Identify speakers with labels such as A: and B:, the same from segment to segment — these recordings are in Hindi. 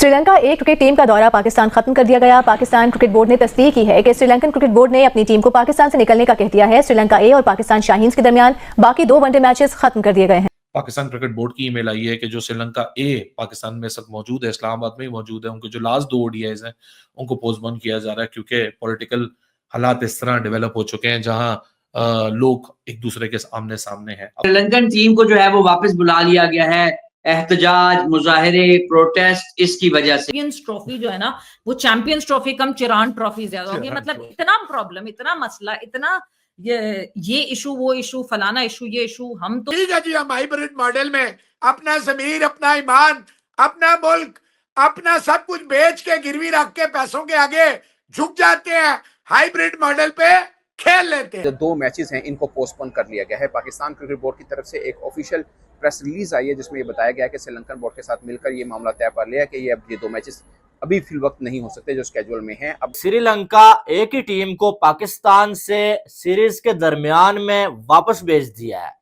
A: श्रीलंका ए क्रिकेट टीम का दौरा पाकिस्तान खत्म कर दिया गया। पाकिस्तान क्रिकेट बोर्ड ने तस्दीक की है कि श्रीलंकन क्रिकेट बोर्ड ने अपनी टीम को पाकिस्तान से निकलने का कह दिया है। श्रीलंका ए और पाकिस्तान शाहीन्स के दरमियान बाकी 2 वनडे मैचेस खत्म कर दिए गए हैं।
B: पाकिस्तान क्रिकेट बोर्ड की ईमेल आई है कि जो श्रीलंका ए पाकिस्तान में सब मौजूद है, इस्लामाबाद में ही मौजूद है, उनके जो लास्ट 2 ओडीआईज हैं उनको पोस्टपोन किया जा रहा है क्योंकि पॉलिटिकल हालात इस तरह डेवलप हो चुके हैं जहां लोग एक दूसरे के आमने सामने हैं।
C: श्रीलंकन टीम को जो है वो वापस बुला लिया गया है एहतजाज, मुजाहिरे, प्रोटेस्ट इसकी वजह से।
D: चैंपियंस ट्रॉफी जो है ना वो चैंपियंस ट्रॉफी कम चिरान ट्रॉफी ज्यादा होगी। मतलब इतना प्रॉब्लम, इतना मसला, इतना ये इशू, वो इशू, फलाना इशू, ये इशू। हम तो
E: ठीक है जी, हम हाइब्रिड मॉडल में अपना ज़मीर, अपना ईमान, अपना मुल्क, अपना सब कुछ बेच के गिरवी रख के पैसों के आगे झुक जाते हैं, हाइब्रिड मॉडल पे खेल लेते हैं।
F: जो 2 मैचेस हैं इनको पोस्टपोन कर लिया गया है। पाकिस्तान क्रिकेट बोर्ड की तरफ से एक ऑफिशियल प्रेस रिलीज आई है जिसमें ये बताया गया है कि श्रीलंकन बोर्ड के साथ मिलकर ये मामला तय कर लिया है कि ये 2 मैचेस अभी फिल वक्त नहीं हो सकते जो स्केड्यूल में हैं। अब
G: श्रीलंका एक ही टीम को पाकिस्तान से सीरीज के दरमियान में वापस भेज दिया है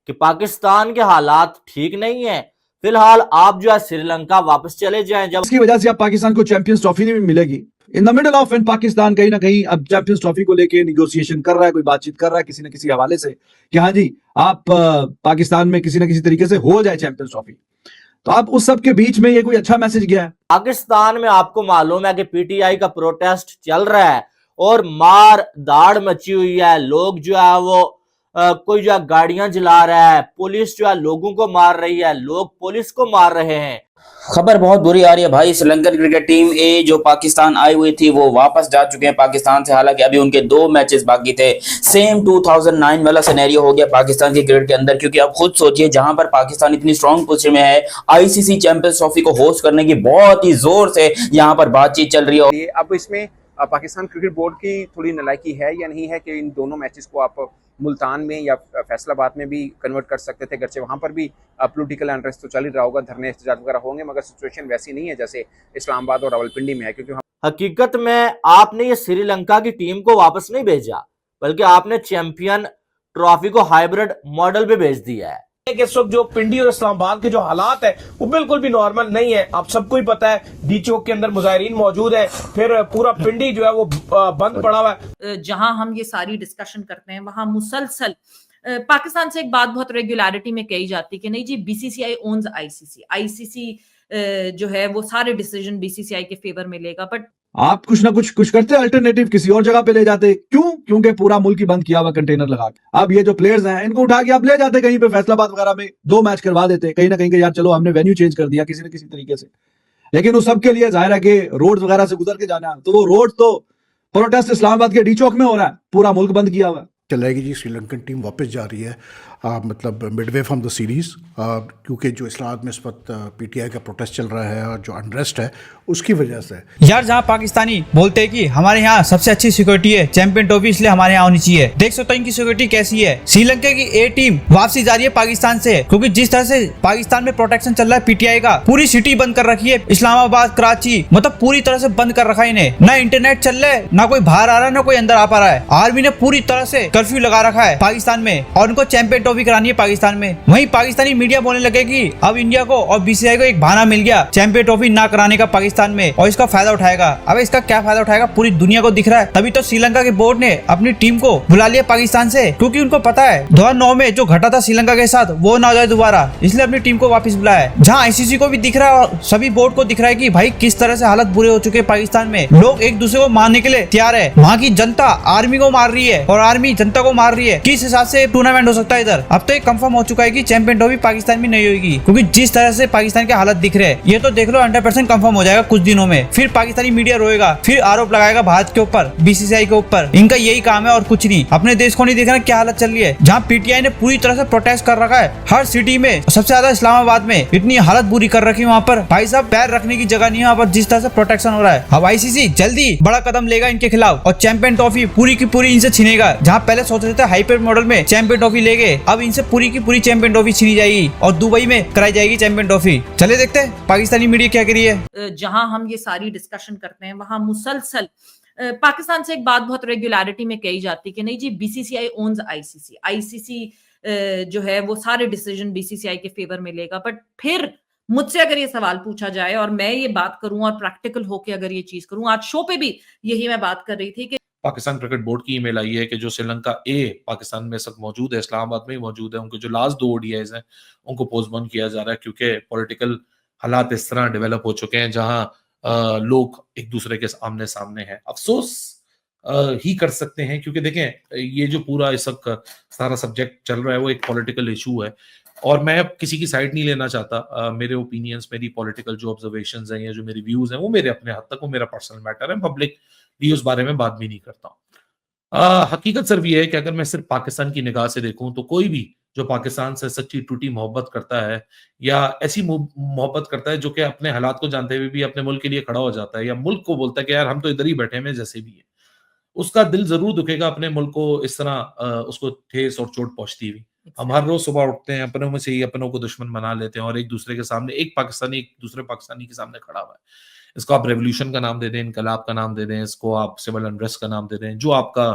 G: कि पाकिस्तान के हालात ठीक नहीं है, फिलहाल आप जो है श्रीलंका वापस चले जाएं। जब
H: इसकी वजह से अब पाकिस्तान को चैंपियंस ट्रॉफी नहीं मिलेगी। In the middle of and Pakistan कहीं ना कहीं अब चैंपियंस ट्रॉफी को लेके निगोशिएशन कर रहा है, कोई बातचीत कर रहा है किसी न किसी हवाले से कि हाँ जी आप पाकिस्तान में किसी न किसी तरीके से हो जाए चैंपियंस ट्रॉफी। तो अब उस सब के बीच में ये कोई अच्छा मैसेज गया है।
G: पाकिस्तान में आपको मालूम है कि पीटीआई का प्रोटेस्ट चल रहा है और मार दाड़ मची हुई है। लोग जो है वो कोई जो है गाड़ियां जला रहा है, पुलिस जो है लोगों को मार रही है, लोग पुलिस को मार रहे हैं।
I: खबर बहुत बुरी आ रही है भाई। श्रीलंकन क्रिकेट टीम ए जो पाकिस्तान आई हुई थी वो वापस जा चुके हैं पाकिस्तान से। हालांकि अभी उनके 2 मैचेस बाकी थे। सेम 2009 वाला सिनेरियो हो गया पाकिस्तान के क्रिकेट के अंदर, क्योंकि आप खुद सोचिए जहां पर पाकिस्तान इतनी स्ट्रॉन्ग पोजीशन में है, आईसीसी चैंपियंस ट्रॉफी को होस्ट करने की बहुत ही जोर से यहां पर बातचीत चल रही है।
F: अब इसमें पाकिस्तान क्रिकेट बोर्ड की थोड़ी नालायकी है या नहीं है कि इन दोनों मैचेस को आप मुल्तान में या फैसलाबाद में भी कन्वर्ट कर सकते थे। गर्चे वहाँ पर भी पॉलिटिकल अनरेस्ट तो चल ही रहा होगा, धरने एहतजाज वगैरह होंगे, मगर सिचुएशन वैसी नहीं है जैसे इस्लामाबाद और रावलपिंडी में है। क्योंकि
G: हकीकत में आपने ये श्रीलंका की टीम को वापस नहीं भेजा, बल्कि आपने चैंपियन ट्रॉफी को हाइब्रिड मॉडल पे भेज दिया है।
J: इस वक्त जो पिंडी और इस्लामाबाद के जो हालात है वो बिल्कुल भी नॉर्मल नहीं है। आप सबको ही पता है डी चौक के अंदर मुजाहिरीन मौजूद है, फिर पूरा पिंडी जो है वो बंद पड़ा हुआ है।
D: जहां हम ये सारी डिस्कशन करते हैं वहां मुसलसल पाकिस्तान से एक बात बहुत रेगुलरिटी में कही जाती है कि नहीं जी बीसीसीआई ओन्स आईसीसी, आईसीसी जो है वो सारे डिसीजन बीसीसीआई के फेवर में लेगा। बट
H: आप कुछ ना कुछ करते, अल्टरनेटिव किसी और जगह पे ले जाते। क्यों? क्योंकि पूरा मुल्क ही बंद किया हुआ कंटेनर लगा के। अब ये जो प्लेयर्स हैं इनको उठा के आप ले जाते कहीं पे, फैसलाबाद वगैरह में 2 मैच करवा देते कहीं ना कहीं के, यार चलो हमने वेन्यू चेंज कर दिया किसी न किसी तरीके से। लेकिन उस सब के लिए जाहिर है कि रोड वगैरह से गुजर के जाना, तो वो रोड तो प्रोटेस्ट इस्लामाबाद के डी चौक में हो रहा है, पूरा मुल्क बंद किया हुआ है।
K: चल रहेगी जी। श्रीलंकन टीम वापस जा रही है मतलब मिडवे फ्रॉम द सीरीज़, क्योंकि जो इस्लामाबाद में इस वक्त पीटीआई का प्रोटेस्ट चल रहा है और जो अनरेस्ट है उसकी वजह से।
L: यार जहाँ पाकिस्तानी बोलते हैं कि हमारे यहाँ सबसे अच्छी सिक्योरिटी है, चैंपियन ट्रॉफी इसलिए हमारे यहाँ होनी चाहिए, देख सकते हो इनकी सिक्योरिटी कैसी है। श्रीलंका की ए टीम वापसी जा रही है पाकिस्तान से, क्योंकि जिस तरह से पाकिस्तान में प्रोटेक्शन चल रहा है पीटीआई का, पूरी सिटी बंद कर रखी है, इस्लामाबाद, कराची, मतलब पूरी तरह से बंद कर रखा है इन्हें। ना इंटरनेट चल रहा है, ना कोई बाहर आ रहा है, ना कोई अंदर आ पा रहा है। आर्मी ने पूरी तरह से कर्फ्यू लगा रखा है पाकिस्तान में और उनको चैंपियन ट्रॉफी करानी है पाकिस्तान में। वहीं पाकिस्तानी मीडिया बोलने लगे कि अब इंडिया को और बीसीसीआई को एक बहाना मिल गया चैंपियन ट्रॉफी ना कराने का पाकिस्तान में, और इसका फायदा उठाएगा। अब इसका क्या फायदा उठाएगा पूरी दुनिया को दिख रहा है। तभी तो श्रीलंका के बोर्ड ने अपनी टीम को बुला लिया पाकिस्तान से, क्योंकि उनको पता है 2009 में जो घटा था श्रीलंका के साथ वो ना हो जाए दोबारा, इसलिए अपनी टीम को वापस बुलाया है। जहाँ आईसीसी को भी दिख रहा है और सभी बोर्ड को दिख रहा है कि भाई किस तरह से हालत बुरे हो चुके हैं पाकिस्तान में, लोग एक दूसरे को मारने के लिए तैयार है। वहाँ की जनता आर्मी को मार रही है और आर्मी जनता को मार रही है। किस हिसाब से टूर्नामेंट हो सकता है इधर? अब तो ये कंफर्म हो चुका है कि चैंपियन ट्रॉफी पाकिस्तान में नहीं होगी, क्योंकि जिस तरह से पाकिस्तान के हालत दिख रहे हैं ये तो देख लो 100% कंफर्म हो जाएगा कुछ दिनों में। फिर पाकिस्तानी मीडिया रोएगा, फिर आरोप लगाएगा भारत के ऊपर, बीसीसीआई के ऊपर। इनका यही काम है और कुछ नहीं। अपने देश को नहीं देखना क्या हालत चल रही है। जहाँ पीटीआई ने पूरी तरह से प्रोटेस्ट कर रखा है हर सिटी में, सबसे ज्यादा इस्लामाबाद में इतनी हालत बुरी कर रखी है वहाँ पर, भाई साहब पैर रखने की जगह नहीं है वहाँ पर जिस तरह से प्रोटेक्शन हो रहा है। अब आईसीसी जल्दी बड़ा कदम लेगा इनके खिलाफ और चैंपियन ट्रॉफी पूरी की पूरी इनसे छीनेगा। जहाँ पहले सोच रहे थे हाइब्रिड मॉडल में चैंपियन ट्रॉफी लेंगे, अब इनसे पूरी की पूरी चैंपियन ट्रॉफी छीनी जाएगी और दुबई में कराई जाएगी चैंपियन ट्रॉफी। चले देखते हैं पाकिस्तानी मीडिया क्या करी है।
D: जहां हम ये सारी डिस्कशन करते हैं वहां मुसलसल पाकिस्तान से एक बात बहुत रेगुलरिटी में कही जाती है कि नहीं जी बीसीसीआई ओन्स आईसीसी, आईसीसी जो है वो सारे डिसीजन बीसीसीआई के फेवर में लेगा। बट फिर मुझसे अगर ये सवाल पूछा जाए और मैं ये बात करूं और प्रैक्टिकल होके अगर ये चीज करूं, आज शो पे भी यही मैं बात कर रही थी कि
B: पाकिस्तान क्रिकेट बोर्ड की ईमेल आई है कि जो श्रीलंका ए पाकिस्तान में इस वक्त मौजूद है, इस्लामाबाद में ही मौजूद है, उनके जो लास्ट 2 ओडीआईज हैं उनको पोस्टपोन किया जा रहा है क्योंकि पॉलिटिकल हालात इस तरह डेवलप हो चुके हैं जहां लोग एक दूसरे के आमने सामने हैं। अफसोस ही कर सकते हैं क्योंकि देखें ये जो पूरा इस वक्त सारा सब्जेक्ट चल रहा है वो एक पॉलिटिकल इशू है और मैं किसी की साइड नहीं लेना चाहता। मेरे ओपिनियंस, मेरी पॉलिटिकल जो ऑब्जर्वेशंस हैं या जो मेरी व्यूज हैं वो मेरे अपने हद तक वो मेरा पर्सनल मैटर है, पब्लिक भी उस बारे में बात भी नहीं करता हूँ। हकीकत सिर्फ ये है कि अगर मैं सिर्फ पाकिस्तान की निगाह से देखूं तो कोई भी जो पाकिस्तान से सच्ची टूटी मोहब्बत करता है या ऐसी मोहब्बत करता है जो कि अपने हालात को जानते हुए भी अपने मुल्क के लिए खड़ा हो जाता है या मुल्क को बोलता है कि यार हम तो इधर ही बैठे हैं जैसे भी है, उसका दिल जरूर दुखेगा अपने मुल्क को इस तरह उसको ठेस और चोट पहुंचती हुई। हम हर रोज सुबह उठते हैं, अपनों में से ही अपनों को दुश्मन बना लेते हैं और एक दूसरे के सामने एक पाकिस्तानी एक दूसरे पाकिस्तानी के सामने खड़ा हुआ है। इसको आप रेवोल्यूशन का नाम दे दें, इनकलाब का नाम दे दें, इसको आप सिविल अनरेस्ट का नाम दे दें, जो आपका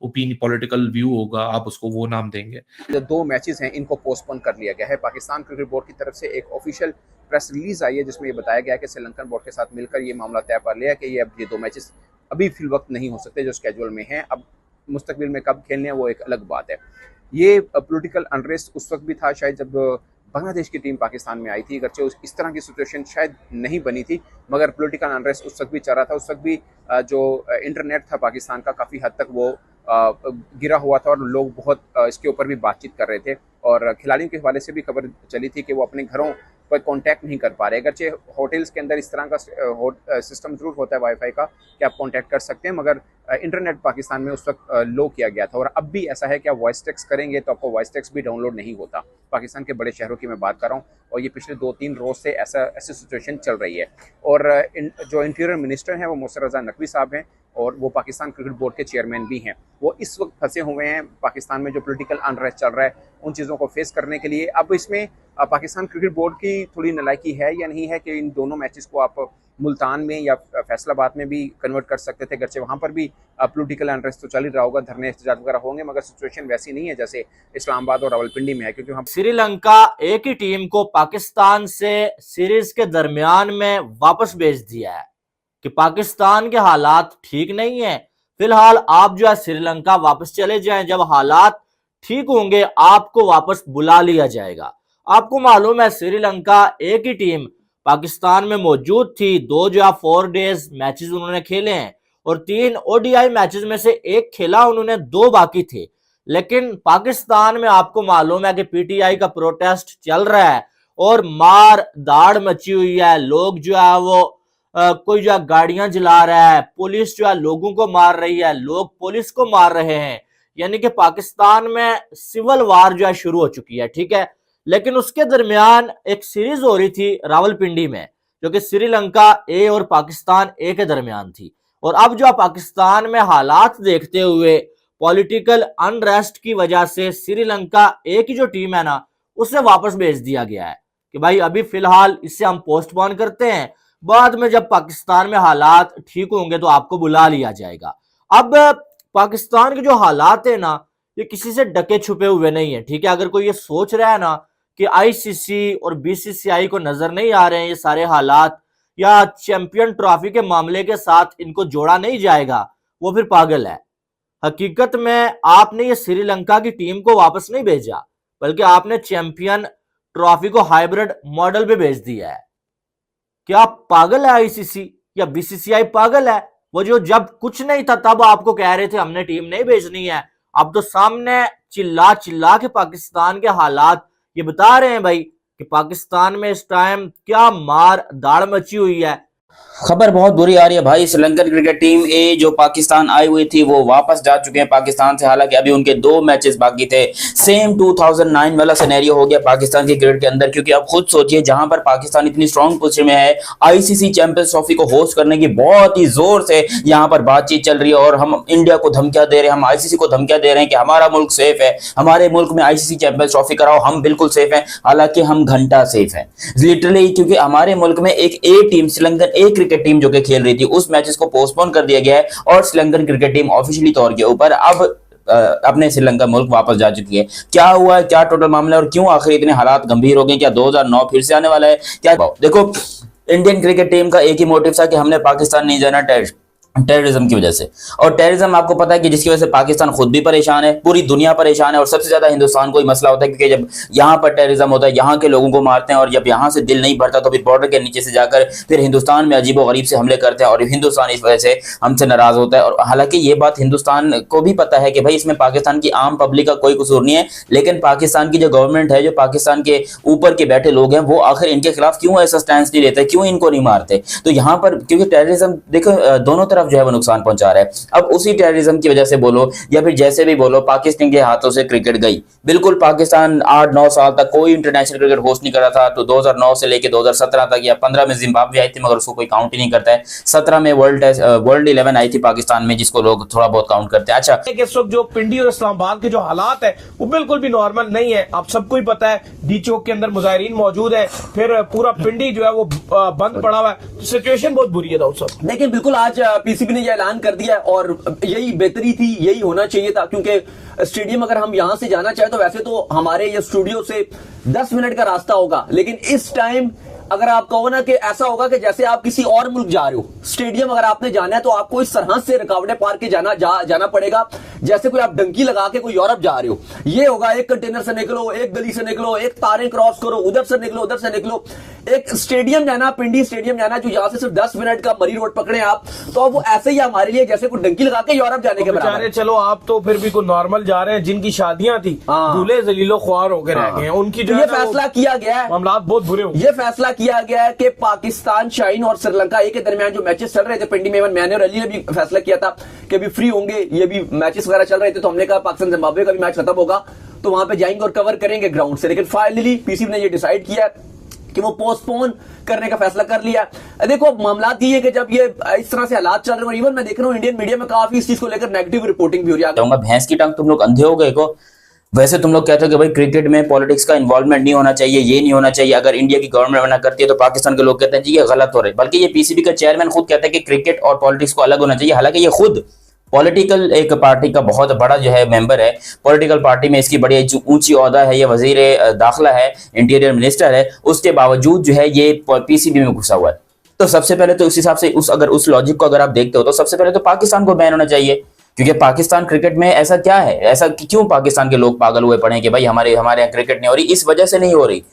B: ओपिनियन पॉलिटिकल व्यू होगा आप उसको वो नाम देंगे।
F: जो 2 मैचेस हैं इनको पोस्टपोन कर लिया गया है। पाकिस्तान क्रिकेट बोर्ड की तरफ से एक ऑफिशियल प्रेस रिलीज आई है जिसमें ये बताया गया है कि श्रीलंकन बोर्ड के साथ मिलकर ये मामला तय कर लिया है कि ये 2 मैचेस अभी फिल वक्त नहीं हो सकते जो स्केड्यूल में हैं। अब मुस्तकबिल में कब खेलने हैं वो एक अलग बात है। ये पॉलिटिकल अनरेस्ट उस वक्त भी था शायद जब बांग्लादेश की टीम पाकिस्तान में आई थी, अगरचे इस तरह की सिचुएशन शायद नहीं बनी थी मगर पॉलिटिकल अनरेस्ट उस वक्त भी चल रहा था। उस वक्त भी जो इंटरनेट था पाकिस्तान का काफ़ी हद तक वो गिरा हुआ था और लोग बहुत इसके ऊपर भी बातचीत कर रहे थे और खिलाड़ियों के हवाले से भी खबर चली थी कि वो अपने घरों पर कांटेक्ट नहीं कर पा रहे। अगरचे होटल्स के अंदर इस तरह का सिस्टम जरूर होता है वाईफाई का कि आप कांटेक्ट कर सकते हैं मगर इंटरनेट पाकिस्तान में उस वक्त लो किया गया था और अब भी ऐसा है कि आप वॉइस टेक्स्ट करेंगे तो आपको वॉइस टेक्स्ट भी डाउनलोड नहीं होता। पाकिस्तान के बड़े शहरों की मैं बात कर रहा हूँ और ये पिछले 2-3 रोज से ऐसी सिचुएशन चल रही है। और जो इंटीरियर मिनिस्टर हैं वो मोहसिन रजा नकवी साहब हैं और वो पाकिस्तान क्रिकेट बोर्ड के चेयरमैन भी हैं। वो इस वक्त फंसे हुए हैं पाकिस्तान में जो पॉलिटिकल अनरेस्ट चल रहा है उन चीज़ों को फेस करने के लिए। अब इसमें पाकिस्तान क्रिकेट बोर्ड की थोड़ी नालायकी है या नहीं है कि इन दोनों मैचेस को आप मुल्तान में या फैसलाबाद में भी कन्वर्ट कर सकते थे, गरचे वहाँ पर भी पॉलिटिकल अनरेस्ट तो चल ही रहा होगा, धरने एहतजाज वगैरह होंगे मगर सिचुएशन वैसी नहीं है जैसे इस्लामाबाद और रावलपिंडी में है क्योंकि हम
G: श्रीलंका एक ही टीम को पाकिस्तान से सीरीज के दरमियान में वापस भेज दिया है कि पाकिस्तान के हालात ठीक नहीं है, फिलहाल आप जो है श्रीलंका वापस चले जाएं, जब हालात ठीक होंगे आपको वापस बुला लिया जाएगा। आपको मालूम है श्रीलंका एक ही टीम पाकिस्तान में मौजूद थी, 2 जो 4 डेज मैचेस उन्होंने खेले हैं और 3 ओडीआई मैचेस में से 1 खेला उन्होंने, 2 बाकी थे। लेकिन पाकिस्तान में आपको मालूम है कि पीटीआई का प्रोटेस्ट चल रहा है और मार दाड़ मची हुई है, लोग जो है वो कोई जो है गाड़ियां जला रहा है, पुलिस जो है लोगों को मार रही है, लोग पुलिस को मार रहे हैं, यानी कि पाकिस्तान में सिविल वार जो है शुरू हो चुकी है। ठीक है, लेकिन उसके दरमियान एक सीरीज हो रही थी रावलपिंडी में जो कि श्रीलंका ए और पाकिस्तान ए के दरमियान थी और अब जो पाकिस्तान में हालात देखते हुए पॉलिटिकल अनरेस्ट की वजह से श्रीलंका ए की जो टीम है ना उसे वापस भेज दिया गया है कि भाई अभी फिलहाल इससे हम पोस्टपोन करते हैं, बाद में जब पाकिस्तान में हालात ठीक होंगे तो आपको बुला लिया जाएगा। अब पाकिस्तान के जो हालात है ना ये किसी से डके छुपे हुए नहीं है। ठीक है, अगर कोई ये सोच रहा है ना कि आईसीसी और बीसीसीआई को नजर नहीं आ रहे हैं ये सारे हालात या चैंपियन ट्रॉफी के मामले के साथ इनको जोड़ा नहीं जाएगा, वो फिर पागल है। हकीकत में आपने ये श्रीलंका की टीम को वापस नहीं भेजा बल्कि आपने चैंपियन ट्रॉफी को हाइब्रिड मॉडल पे भेज दिया है। क्या पागल है आईसीसी या बीसीसीआई? पागल है वो जो जब कुछ नहीं था तब आपको कह रहे थे हमने टीम नहीं भेजनी है, अब तो सामने चिल्ला चिल्ला के पाकिस्तान के हालात ये बता रहे हैं भाई कि पाकिस्तान में इस टाइम क्या मार दाड़ मची हुई है।
I: खबर बहुत बुरी आ रही है भाई। श्रीलंकन क्रिकेट टीम ए जो पाकिस्तान आई हुई थी वो वापस जा चुके हैं पाकिस्तान से, हालांकि अभी उनके 2 मैचेस बाकी थे। सेम 2009 वाला सिनेरियो हो गया पाकिस्तान की क्रिकेट के अंदर, क्योंकि आप खुद सोचिए जहां पर पाकिस्तान इतनी स्ट्रॉन्ग पोजीशन में है, आईसीसी चैंपियंस ट्रॉफी को होस्ट करने की बहुत ही जोर से यहां पर बातचीत चल रही है और हम इंडिया को धमकियां दे रहे हैं, हम आईसीसी को धमकियां दे रहे हैं कि हमारा मुल्क सेफ है, हमारे मुल्क में आईसीसी चैंपियंस ट्रॉफी कराओ, हम बिल्कुल सेफ है। हालांकि हम घंटा सेफ है लिटरली, क्योंकि हमारे मुल्क में एक ए टीम श्रीलंकन ए क्रिकेट टीम जो कि खेल रही थी उस मैचेस को पोस्टपोन कर दिया गया है और श्रीलंकन क्रिकेट टीम ऑफिशियली तौर के ऊपर अब अपने श्रीलंका मुल्क वापस जा चुकी है। क्या हुआ है, क्या टोटल मामला है और क्यों आखिर इतने हालात गंभीर हो गए? क्या 2009 फिर से आने वाला है? क्या देखो, इंडियन क्रिकेट टीम का एक ही मोटिव था कि हमने पाकिस्तान नहीं जाना टेररिज्म की वजह से। और टेररिज्म आपको पता है कि जिसकी वजह से पाकिस्तान खुद भी परेशान है, पूरी दुनिया परेशान है और सबसे ज्यादा हिंदुस्तान को ही मसला होता है, क्योंकि जब यहाँ पर टेररिज्म होता है, यहाँ के लोगों को मारते हैं और जब यहाँ से दिल नहीं भरता तो फिर बॉर्डर के नीचे से जाकर फिर हिंदुस्तान में अजीबो गरीब से हमले करते हैं और हिंदुस्तान इस वजह से हमसे नाराज होता है। और हालांकि ये बात हिंदुस्तान को भी पता है कि भाई इसमें पाकिस्तान की आम पब्लिक का कोई कसूर नहीं है, लेकिन पाकिस्तान की जो गवर्नमेंट है, जो पाकिस्तान के ऊपर के बैठे लोग हैं, वो आखिर इनके खिलाफ क्यों ऐसा स्टैंड नहीं लेते, क्यों इनको नहीं मारते? तो यहाँ पर क्योंकि टेररिज्म देखो दोनों तरफ जो है वो नुकसान पहुंचा रहा है। अब उसी टेररिज्म की वजह से बोलो या फिर जैसे भी बोलो, पाकिस्तान के हाथों से क्रिकेट गई। बिल्कुल पाकिस्तान 8-9 साल तक कोई इंटरनेशनल क्रिकेट होस्ट नहीं कर रहा था। तो 2009 से लेके 2017 तक या 15 में जिम्बाब्वे आई थी, मगर उसको कोई काउंट ही नहीं करता है। 17 में वर्ल्ड 11 आई थी पाकिस्तान में, जिसको लोग थोड़ा बहुत काउंट करते हैं। अच्छा,
J: इस वक्त जो पिंडी और इस्लामाबाद के जो हालात है वो बिल्कुल भी नॉर्मल नहीं है। आप सबको ही पता है, डी चौक के अंदर मुजाहिरीन मौजूद है, फिर पूरा पिंडी जो है वो बंद पड़ा हुआ है। तो सिचुएशन बहुत बुरी है दाऊद साहब।
M: लेकिन बिल्कुल आज पीसीबी ने यह ऐलान कर दिया और यही बेहतरी थी, यही होना चाहिए था, क्योंकि स्टेडियम अगर हम यहां से जाना चाहे तो वैसे तो हमारे ये स्टूडियो से 10 मिनट का रास्ता होगा, लेकिन इस टाइम अगर आप कहो ना कि ऐसा होगा कि जैसे आप किसी और मुल्क जा रहे हो। स्टेडियम अगर आपने जाना है तो आपको इस सरहद से रुकावटें पार के जाना पड़ेगा, जैसे कोई आप डंकी लगा के कोई यूरोप जा रहे हो। ये होगा, एक कंटेनर से निकलो, एक गली से निकलो, एक तारें क्रॉस करो, उधर से निकलो, उधर से निकलो। एक स्टेडियम जाना, पिंडी स्टेडियम जाना, जो यहां से सिर्फ 10 मिनट का मरी रोड पकड़े आप, तो वो ऐसे ही हमारे लिए जैसे कोई डंकी लगा के यूरोप जाने के बराबर।
J: चलो आप तो फिर भी कोई नॉर्मल जा रहे हैं, जिनकी शादियां थी दूल्हे जलीलो ख्वार होकर रह गए हैं, उनकी जो
M: ये फैसला किया गया है,
J: मामला बहुत बुरे हो।
M: ये फैसला किया गया है कि पाकिस्तान शाहीन और श्रीलंका ए के दरमियान जो मैचेस चल रहे थे, पिंडी में मैंने और अली ने भी फैसला किया था कि अभी फ्री होंगे, ये भी मैचेस वगैरह चल रहे थे, तो हमने कहा पाकिस्तान जिम्बाब्वे का भी मैच खत्म होगा तो वहां पे जाएंगे और कवर करेंगे ग्राउंड से। लेकिन फाइनली पीसीबी ने ये डिसाइड किया कि वो पोस्टपोन करने का फैसला कर लिया। देखो मामला ये है कि जब ये इस तरह से हालात चल रहे हैं, और इवन मैं देख रहा हूँ इंडियन मीडिया में काफी इस चीज को लेकर नेगेटिव रिपोर्टिंग भी हो रही है।
I: भैंस की टांग, तुम लोग अंधे हो गए को? वैसे तुम लोग कहते हो कि भाई क्रिकेट में पॉलिटिक्स का इन्वॉल्वमेंट नहीं होना चाहिए, ये नहीं होना चाहिए। अगर इंडिया की गवर्नमेंट मना करती है तो पाकिस्तान के लोग कहते हैं जी ये गलत हो रहा है। बल्कि ये पीसीबी का चेयरमैन खुद कहता है कि क्रिकेट और पॉलिटिक्स को अलग होना चाहिए। हालांकि ये खुद पॉलिटिकल एक पार्टी का बहुत बड़ा जो है मेंबर है, पॉलिटिकल पार्टी में इसकी बड़ी ऊंची ओहदा है, ये वजीर दाखिला है, इंटीरियर मिनिस्टर है, उसके बावजूद जो है ये पीसीबी में घुसा हुआ है। तो सबसे पहले तो उस हिसाब से उस लॉजिक को अगर आप देखते हो तो सबसे पहले तो पाकिस्तान को बैन होना चाहिए, क्योंकि पाकिस्तान क्रिकेट में ऐसा क्या है, ऐसा क्यों पाकिस्तान के लोग पागल हुए पड़े कि भाई हमारे यहाँ क्रिकेट नहीं हो रही? इस वजह से नहीं हो रही,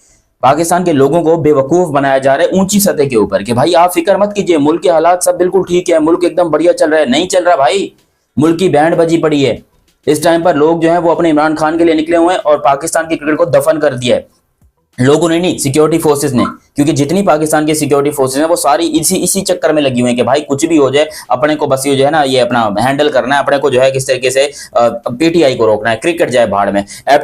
I: पाकिस्तान के लोगों को बेवकूफ बनाया जा रहा है ऊंची सतह के ऊपर कि भाई आप फिक्र मत कीजिए, मुल्क के हालात सब बिल्कुल ठीक है, मुल्क एकदम बढ़िया चल रहा है। नहीं चल रहा भाई, मुल्क की बैंड बजी पड़ी है। इस टाइम पर लोग जो है वो अपने इमरान खान के लिए निकले हुए हैं और पाकिस्तान की क्रिकेट को दफन कर दिया है लोगों ने, नहीं सिक्योरिटी फोर्सेस ने, क्योंकि जितनी पाकिस्तान की सिक्योरिटी फोर्सेस हैं वो सारी इसी चक्कर में लगी हुई हैं कि भाई कुछ भी हो जाए, अपने को बस ये जो है ना ये अपना हैंडल करना है, अपने को जो है किस तरीके से पीटीआई को रोकना है, क्रिकेट जाए भाड़ में।